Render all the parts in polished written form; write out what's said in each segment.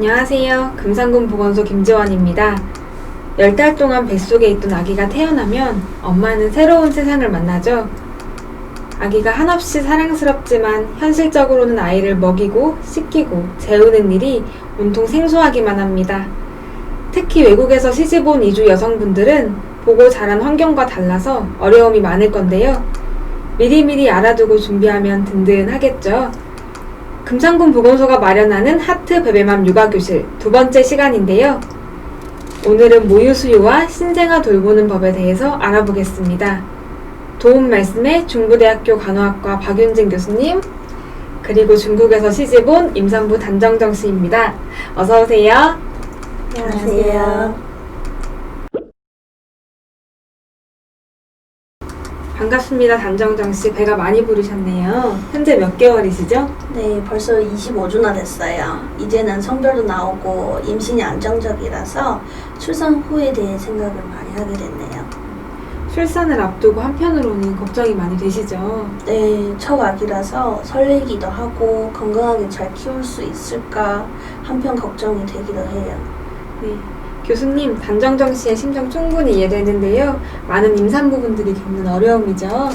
안녕하세요. 금산군 보건소 김지원입니다. 10달 동안 뱃속에 있던 아기가 태어나면 엄마는 새로운 세상을 만나죠. 아기가 한없이 사랑스럽지만 현실적으로는 아이를 먹이고 씻기고 재우는 일이 온통 생소하기만 합니다. 특히 외국에서 시집 온 이주 여성분들은 보고 자란 환경과 달라서 어려움이 많을 건데요. 미리미리 알아두고 준비하면 든든하겠죠. 금산군 보건소가 마련하는 하트 베베맘 육아교실 두 번째 시간인데요. 오늘은 모유 수유와 신생아 돌보는 법에 대해서 알아보겠습니다. 도움 말씀에 중부대학교 간호학과 박윤진 교수님, 그리고 중국에서 시집온 임산부 단정정 씨입니다. 어서 오세요. 안녕하세요. 반갑습니다. 단정정 씨. 배가 많이 부르셨네요. 현재 몇 개월이시죠? 네, 벌써 25주나 됐어요. 이제는 성별도 나오고 임신이 안정적이라서 출산 후에 대해 생각을 많이 하게 됐네요. 출산을 앞두고 한편으로는 걱정이 많이 되시죠? 네, 첫 아기라서 설레기도 하고 건강하게 잘 키울 수 있을까 한편 걱정이 되기도 해요. 네. 교수님, 단정정 씨의 심정 충분히 이해되는데요. 많은 임산부분들이 겪는 어려움이죠.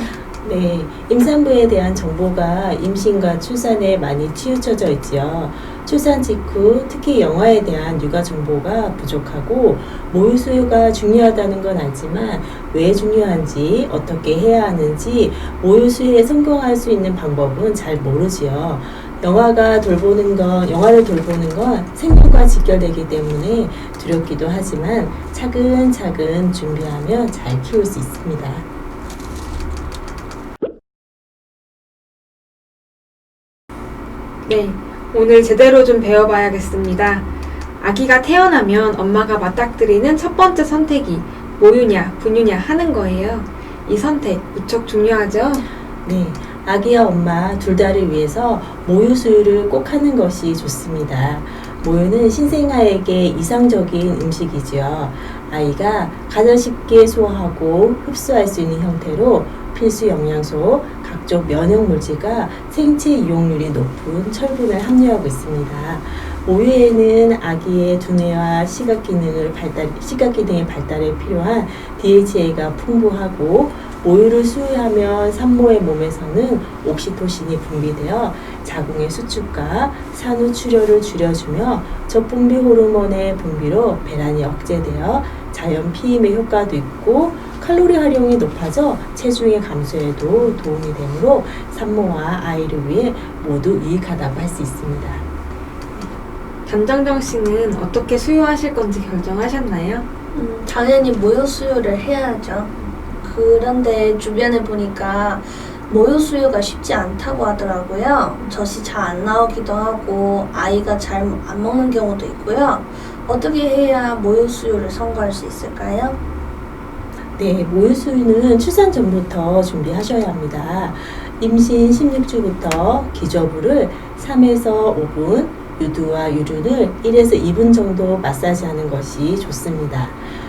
네, 임산부에 대한 정보가 임신과 출산에 많이 치우쳐져 있지요. 출산 직후 특히 영아에 대한 육아 정보가 부족하고 모유 수유가 중요하다는 건 알지만 왜 중요한지 어떻게 해야 하는지 모유 수유에 성공할 수 있는 방법은 잘 모르지요. 영아를 돌보는 건 생명과 직결되기 때문에 두렵기도 하지만 차근차근 준비하면 잘 키울 수 있습니다. 네, 오늘 제대로 좀 배워봐야겠습니다. 아기가 태어나면 엄마가 맞닥뜨리는 첫 번째 선택이 모유냐, 분유냐 하는 거예요. 이 선택 무척 중요하죠? 네, 아기와 엄마 둘 다를 위해서 모유 수유를 꼭 하는 것이 좋습니다. 모유는 신생아에게 이상적인 음식이지요. 아이가 가장 쉽게 소화하고 흡수할 수 있는 형태로 필수 영양소, 각종 면역 물질과 생체 이용률이 높은 철분을 함유하고 있습니다. 모유에는 아기의 두뇌와 시각 기능의 발달에 필요한 DHA가 풍부하고 모유를 수유하면 산모의 몸에서는 옥시토신이 분비되어 자궁의 수축과 산후 출혈을 줄여주며 적분비 호르몬의 분비로 배란이 억제되어 자연 피임의 효과도 있고 칼로리 활용이 높아져 체중의 감소에도 도움이 되므로 산모와 아이를 위해 모두 유익하다고 할 수 있습니다. 단정정 씨는 어떻게 수유하실 건지 결정하셨나요? 당연히 모유 수유를 해야죠. 그런데 주변에 보니까 모유 수유가 쉽지 않다고 하더라고요. 젖이 잘 안 나오기도 하고 아이가 잘 안 먹는 경우도 있고요. 어떻게 해야 모유 수유를 성공할 수 있을까요? 네, 모유 수유는 출산 전부터 준비하셔야 합니다. 임신 16주부터 기저부를 3에서 5분, 유두와 유륜을 1에서 2분 정도 마사지하는 것이 좋습니다.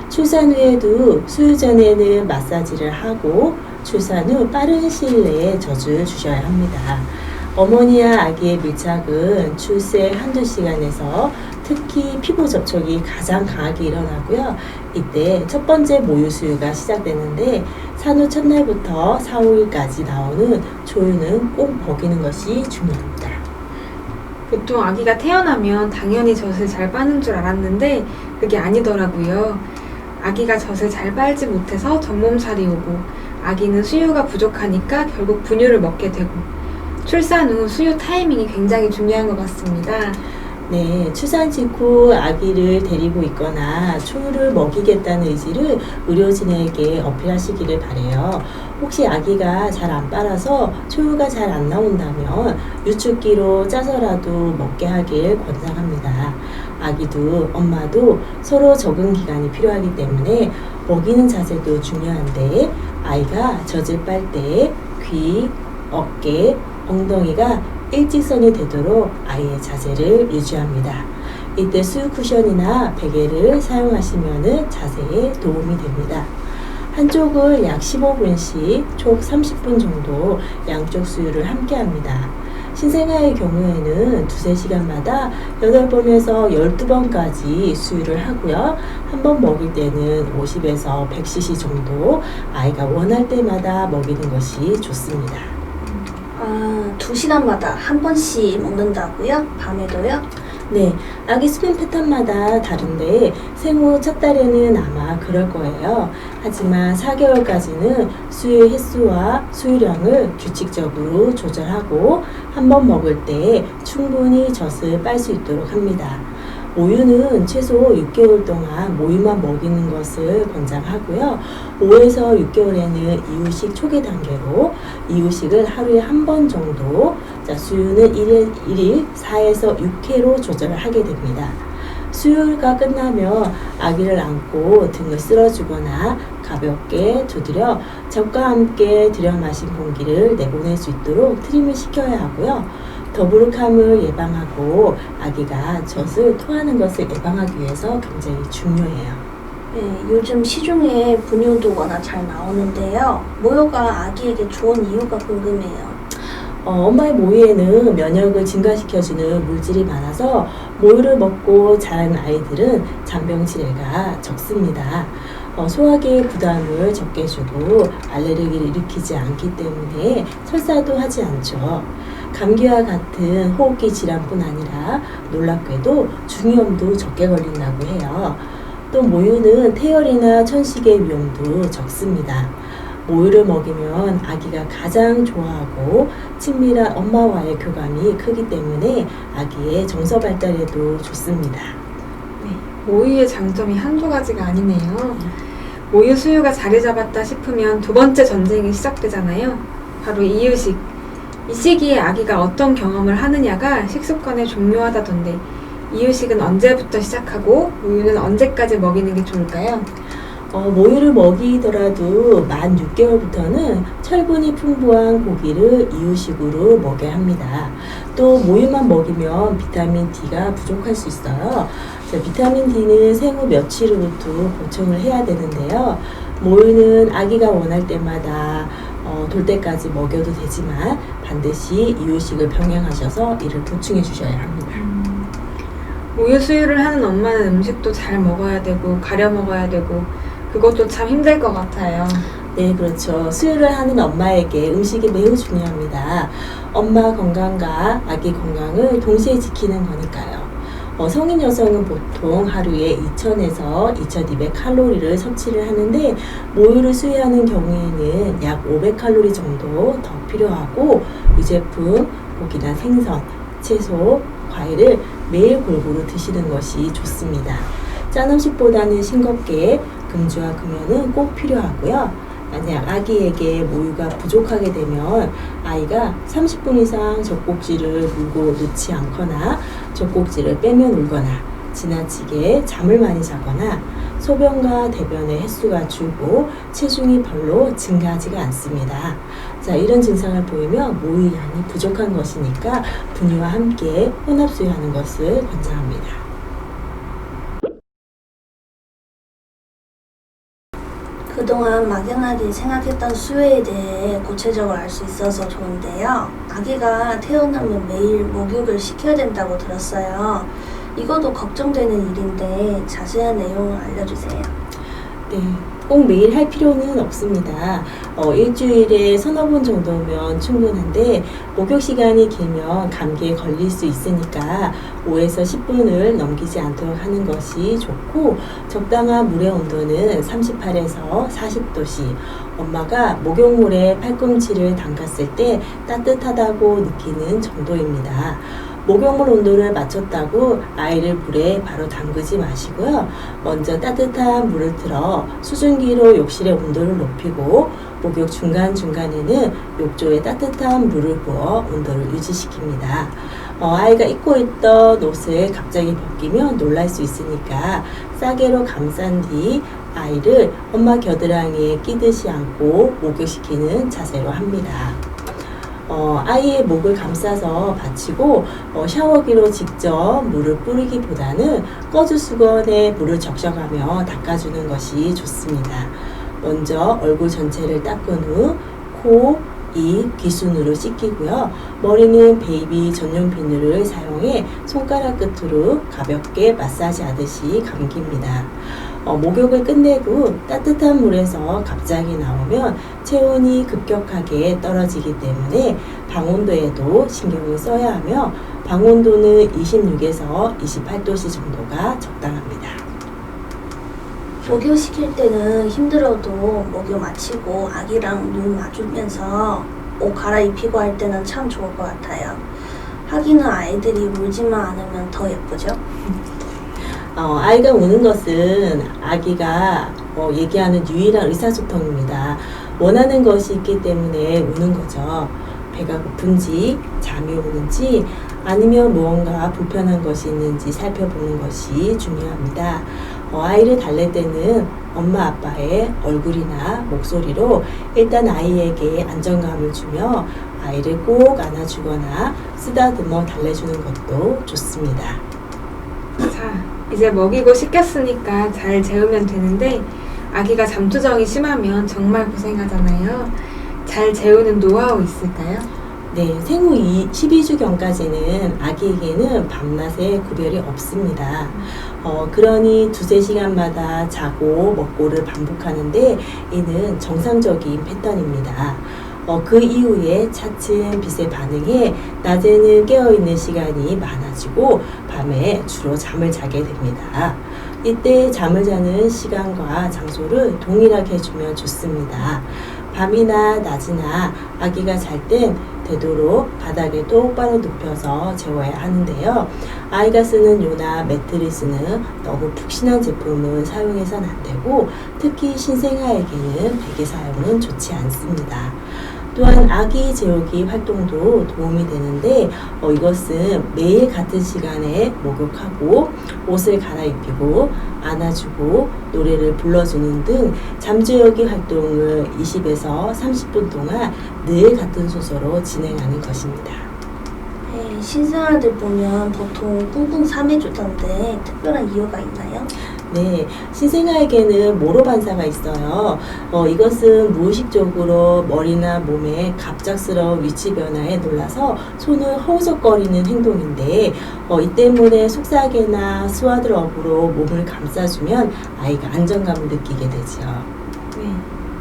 출산 후에도 수유 전에는 마사지를 하고 출산 후 빠른 시일 내에 젖을 주셔야 합니다. 어머니와 아기의 밀착은 출생 한두 시간에서 특히 피부 접촉이 가장 강하게 일어나고요. 이때 첫 번째 모유 수유가 시작되는데 산후 첫날부터 4, 5일까지 나오는 초유는 꼭 먹이는 것이 중요합니다. 보통 아기가 태어나면 당연히 젖을 잘 빠는 줄 알았는데 그게 아니더라고요. 아기가 젖을 잘 빨지 못해서 전몸살이 오고 아기는 수유가 부족하니까 결국 분유를 먹게 되고 출산 후 수유 타이밍이 굉장히 중요한 것 같습니다. 네, 출산 직후 아기를 데리고 있거나 초유를 먹이겠다는 의지를 의료진에게 어필하시기를 바래요. 혹시 아기가 잘 안 빨아서 초유가 잘 안 나온다면 유축기로 짜서라도 먹게 하길 권장합니다. 아기도 엄마도 서로 적응 기간이 필요하기 때문에 먹이는 자세도 중요한데 아이가 젖을 빨 때 귀, 어깨, 엉덩이가 일직선이 되도록 아이의 자세를 유지합니다. 이때 수유 쿠션이나 베개를 사용하시면 자세에 도움이 됩니다. 한쪽을 약 15분씩 총 30분 정도 양쪽 수유를 함께 합니다. 신생아의 경우에는 두세 시간마다 8번에서 12번까지 수유를 하고요. 한 번 먹일 때는 50에서 100cc 정도 아이가 원할 때마다 먹이는 것이 좋습니다. 2시간마다 한 번씩 먹는다고요? 밤에도요? 네, 아기 수면 패턴마다 다른데 생후 첫 달에는 아마 그럴 거예요. 하지만 4개월까지는 수유 횟수와 수유량을 규칙적으로 조절하고 한 번 먹을 때 충분히 젖을 빨 수 있도록 합니다. 모유는 최소 6개월 동안 모유만 먹이는 것을 권장하고요. 5에서 6개월에는 이유식 초기 단계로 이유식을 하루에 한 번 정도, 수유는 1일 4에서 6회로 조절을 하게 됩니다. 수유가 끝나면 아기를 안고 등을 쓸어주거나 가볍게 두드려 젖과 함께 들여 마신 공기를 내보낼 수 있도록 트림을 시켜야 하고요. 더부룩함을 예방하고 아기가 젖을 토하는 것을 예방하기 위해서 굉장히 중요해요. 네, 요즘 시중에 분유도 워낙 잘 나오는데요. 모유가 아기에게 좋은 이유가 궁금해요. 엄마의 모유에는 면역을 증가시켜주는 물질이 많아서 모유를 먹고 자란 아이들은 잔병 치레가 적습니다. 소화기의 부담을 적게 주고 알레르기를 일으키지 않기 때문에 설사도 하지 않죠. 감기와 같은 호흡기 질환뿐 아니라 놀랍게도 중이염도 적게 걸린다고 해요. 또 모유는 태열이나 천식의 위험도 적습니다. 모유를 먹이면 아기가 가장 좋아하고 친밀한 엄마와의 교감이 크기 때문에 아기의 정서 발달에도 좋습니다. 네, 모유의 장점이 한두 가지가 아니네요. 모유 수유가 자리 잡았다 싶으면 두 번째 전쟁이 시작되잖아요. 바로 이유식. 이 시기에 아기가 어떤 경험을 하느냐가 식습관에 중요하다던데 이유식은 언제부터 시작하고 모유는 언제까지 먹이는 게 좋을까요? 모유를 먹이더라도 만 6개월부터는 철분이 풍부한 고기를 이유식으로 먹여야 합니다. 또 모유만 먹이면 비타민 D가 부족할 수 있어요. 비타민 D는 생후 며칠 후부터 보충을 해야 되는데요. 모유는 아기가 원할 때마다 돌 때까지 먹여도 되지만 반드시 이유식을 병행하셔서 이를 보충해 주셔야 합니다. 모유 수유를 하는 엄마는 음식도 잘 먹어야 되고 가려 먹어야 되고 그것도 참 힘들 것 같아요. 네, 그렇죠. 수유를 하는 엄마에게 음식이 매우 중요합니다. 엄마 건강과 아기 건강을 동시에 지키는 거니까요. 성인 여성은 보통 하루에 2000에서 2200 칼로리를 섭취를 하는데 모유를 수유하는 경우에는 약 500 칼로리 정도 더 필요하고 유제품, 고기나 생선, 채소, 과일을 매일 골고루 드시는 것이 좋습니다. 짠 음식보다는 싱겁게 금주와 금연은 꼭 필요하고요. 만약 아기에게 모유가 부족하게 되면 아이가 30분 이상 젖꼭지를 물고 놓지 않거나 젖꼭지를 빼며 놀거나 지나치게 잠을 많이 자거나 소변과 대변의 횟수가 줄고 체중이 별로 증가하지가 않습니다. 이런 증상을 보이면 모유 양이 부족한 것이니까 분유와 함께 혼합 수유하는 것을 권장합니다. 그동안 막연하게 생각했던 수유에 대해 구체적으로 알 수 있어서 좋은데요. 아기가 태어나면 매일 목욕을 시켜야 된다고 들었어요. 이것도 걱정되는 일인데 자세한 내용을 알려주세요. 네, 꼭 매일 할 필요는 없습니다. 일주일에 서너 번 정도면 충분한데 목욕 시간이 길면 감기에 걸릴 수 있으니까 5에서 10분을 넘기지 않도록 하는 것이 좋고 적당한 물의 온도는 38에서 40도씨 엄마가 목욕물에 팔꿈치를 담갔을 때 따뜻하다고 느끼는 정도입니다. 목욕물 온도를 맞췄다고 아이를 물에 바로 담그지 마시고요. 먼저 따뜻한 물을 틀어 수증기로 욕실의 온도를 높이고 목욕 중간중간에는 욕조에 따뜻한 물을 부어 온도를 유지시킵니다. 아이가 입고 있던 옷을 갑자기 벗기면 놀랄 수 있으니까 싸개로 감싼 뒤 아이를 엄마 겨드랑이에 끼듯이 안고 목욕시키는 자세로 합니다. 아이의 목을 감싸서 받치고 샤워기로 직접 물을 뿌리기보다는 꺼주 수건에 물을 적셔가며 닦아주는 것이 좋습니다. 먼저 얼굴 전체를 닦은 후 코, 입, 귀순으로 씻기고요. 머리는 베이비 전용 비누를 사용해 손가락 끝으로 가볍게 마사지하듯이 감깁니다. 목욕을 끝내고 따뜻한 물에서 갑자기 나오면 체온이 급격하게 떨어지기 때문에 방온도에도 신경을 써야 하며 방온도는 26에서 28도씨 정도가 적당합니다. 목욕시킬 때는 힘들어도 목욕 마치고 아기랑 눈 마주면서 옷 갈아입히고 할 때는 참 좋을 것 같아요. 하기는 아이들이 울지만 않으면 더 예쁘죠? 아이가 우는 것은 아기가 얘기하는 유일한 의사소통입니다. 원하는 것이 있기 때문에 우는 거죠. 배가 고픈지, 잠이 오는지, 아니면 무언가 불편한 것이 있는지 살펴보는 것이 중요합니다. 아이를 달랠 때는 엄마 아빠의 얼굴이나 목소리로 일단 아이에게 안정감을 주며 아이를 꼭 안아주거나 쓰다듬어 달래주는 것도 좋습니다. 자, 이제 먹이고 씻겼으니까 잘 재우면 되는데 아기가 잠투정이 심하면 정말 고생하잖아요. 잘 재우는 노하우 있을까요? 네, 생후 12주경까지는 아기에게는 밤낮의 구별이 없습니다. 그러니 2~3시간마다 자고 먹고를 반복하는데 이는 정상적인 패턴입니다. 그 이후에 차츰 빛에 반응해 낮에는 깨어있는 시간이 많아지고 밤에 주로 잠을 자게 됩니다. 이때 잠을 자는 시간과 장소를 동일하게 해주면 좋습니다. 밤이나 낮이나 아기가 잘 땐 되도록 바닥에 똑바로 눕혀서 재워야 하는데요. 아이가 쓰는 요나 매트리스는 너무 푹신한 제품을 사용해서는 안 되고 특히 신생아에게는 베개 사용은 좋지 않습니다. 또한 아기 재우기 활동도 도움이 되는데 이것은 매일 같은 시간에 목욕하고 옷을 갈아입히고 안아주고 노래를 불러주는 등 잠재우기 활동을 20에서 30분 동안 늘 같은 순서로 진행하는 것입니다. 네, 신생아들 보면 보통 뿡뿡 삼해주던데 특별한 이유가 있나요? 네, 신생아에게는 모로 반사가 있어요. 이것은 무의식적으로 머리나 몸의 갑작스러운 위치 변화에 놀라서 손을 허우적거리는 행동인데 이 때문에 속삭이나 스와드럽으로 몸을 감싸주면 아이가 안정감을 느끼게 되죠. 네.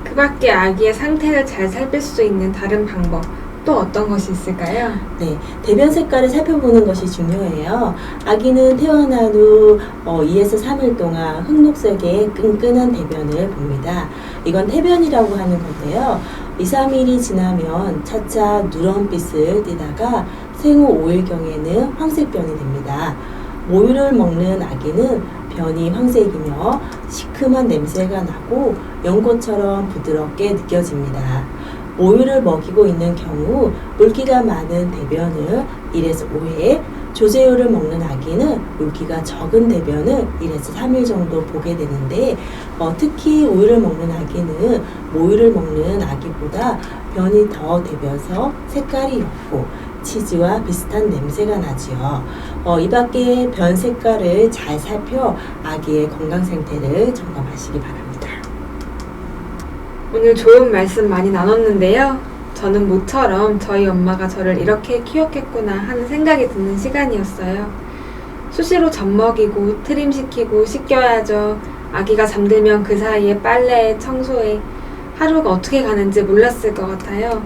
그 밖에 아기의 상태를 잘 살필 수 있는 다른 방법 또 어떤 것이 있을까요? 네, 대변 색깔을 살펴보는 것이 중요해요. 아기는 태어난 후 2에서 3일 동안 흑록색의 끈끈한 대변을 봅니다. 이건 태변이라고 하는 건데요. 2~3일이 지나면 차차 누런빛을 띠다가 생후 5일경에는 황색변이 됩니다. 모유를 먹는 아기는 변이 황색이며 시큼한 냄새가 나고 연고처럼 부드럽게 느껴집니다. 모유를 먹이고 있는 경우 물기가 많은 대변을 1에서 5회, 조제요를 먹는 아기는 물기가 적은 대변을 1에서 3일 정도 보게 되는데 특히 우유를 먹는 아기는 모유를 먹는 아기보다 변이 더 되면서 색깔이 옅고 치즈와 비슷한 냄새가 나지요. 이 밖에 변 색깔을 잘 살펴 아기의 건강 상태를 점검하시기 바랍니다. 오늘 좋은 말씀 많이 나눴는데요. 저는 모처럼 저희 엄마가 저를 이렇게 키웠겠구나 하는 생각이 드는 시간이었어요. 수시로 젖 먹이고 트림시키고 씻겨야죠. 아기가 잠들면 그 사이에 빨래에 청소에 하루가 어떻게 가는지 몰랐을 것 같아요.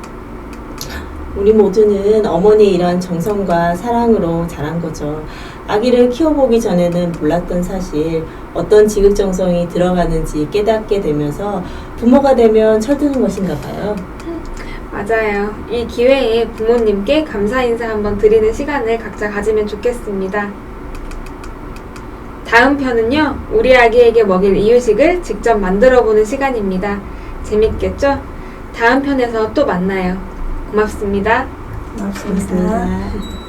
우리 모두는 어머니의 이러한 정성과 사랑으로 자란 거죠. 아기를 키워보기 전에는 몰랐던 사실, 어떤 지극정성이 들어가는지 깨닫게 되면서 부모가 되면 철드는 것인가 봐요. 맞아요. 이 기회에 부모님께 감사 인사 한번 드리는 시간을 각자 가지면 좋겠습니다. 다음 편은요, 우리 아기에게 먹일 이유식을 직접 만들어보는 시간입니다. 재밌겠죠? 다음 편에서 또 만나요. 고맙습니다. 고맙습니다. 고맙습니다.